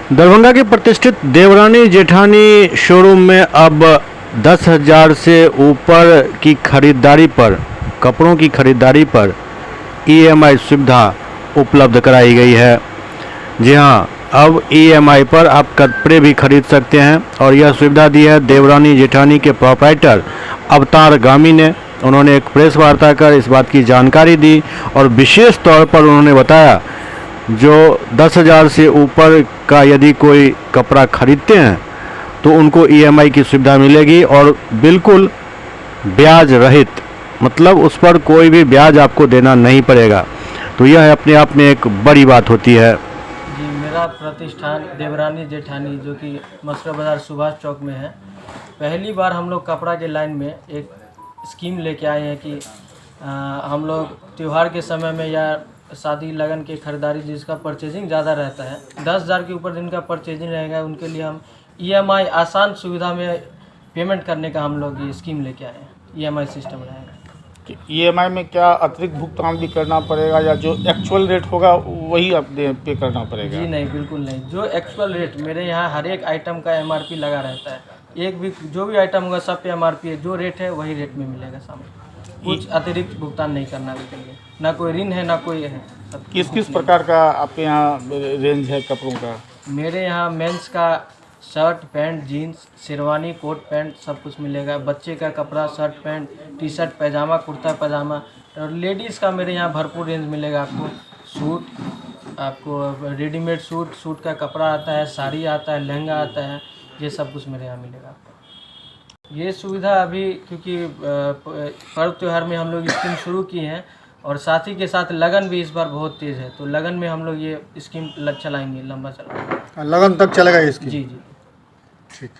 दरभंगा के प्रतिष्ठित देवरानी जेठानी शोरूम में अब 10,000 से ऊपर की खरीदारी पर, कपड़ों की खरीदारी पर ईएमआई सुविधा उपलब्ध कराई गई है। जी हां, अब ईएमआई पर आप कपड़े भी खरीद सकते हैं और यह सुविधा दी है देवरानी जेठानी के प्रोप्राइटर अवतार गामी ने। उन्होंने एक प्रेस वार्ता कर इस बात की जानकारी दी और विशेष तौर पर उन्होंने बताया जो 10,000 से ऊपर का यदि कोई कपड़ा खरीदते हैं तो उनको ईएमआई की सुविधा मिलेगी और बिल्कुल ब्याज रहित, मतलब उस पर कोई भी ब्याज आपको देना नहीं पड़ेगा। तो यह अपने आप में एक बड़ी बात होती है। जी, मेरा प्रतिष्ठान देवरानी जेठानी जो कि मस्कर बाज़ार सुभाष चौक में है। पहली बार हम लोग कपड़ा के लाइन में एक स्कीम लेके आए हैं कि हम लोग त्यौहार के समय में या शादी लगन की खरीदारी जिसका परचेजिंग ज़्यादा रहता है, 10,000 के ऊपर जिनका परचेजिंग रहेगा उनके लिए हम ईएमआई आसान सुविधा में पेमेंट करने का हम लोग ये स्कीम लेके आए हैं। ईएमआई सिस्टम रहेगा। ईएमआई में क्या अतिरिक्त भुगतान भी करना पड़ेगा या जो एक्चुअल रेट होगा वही आप पे करना पड़ेगा? जी नहीं, बिल्कुल नहीं। जो एक्चुअल रेट मेरे यहाँ हर एक आइटम का एमआरपी लगा रहता है। एक भी जो भी आइटम होगा सब पे एमआरपी है, जो रेट है वही रेट में मिलेगा सामान। कुछ अतिरिक्त भुगतान नहीं करना उसके लिए, ना कोई ऋण है ना कोई है। सब किस किस प्रकार का आपके यहाँ रेंज है कपड़ों का? मेरे यहाँ मेंस का shirt pant jeans sherwani coat pant सब कुछ मिलेगा। बच्चे का कपड़ा shirt pant T shirt pyjama kurta pyjama, और लेडीज़ का मेरे यहाँ भरपूर रेंज मिलेगा आपको। सूट, आपको रेडीमेड सूट, सूट का कपड़ा आता है, साड़ी आता है, लहंगा आता है, ये सब कुछ मेरे यहाँ मिलेगा आपको। ये सुविधा अभी क्योंकि पर्व त्यौहार में हम लोग स्कीम शुरू की हैं और साथ ही के साथ लगन भी इस बार बहुत तेज़ है, तो लगन में हम लोग ये स्कीम चलाएंगे, लंबा चलाएंगे। लगन तक चलेगा ये स्कीम? जी जी। ठीक।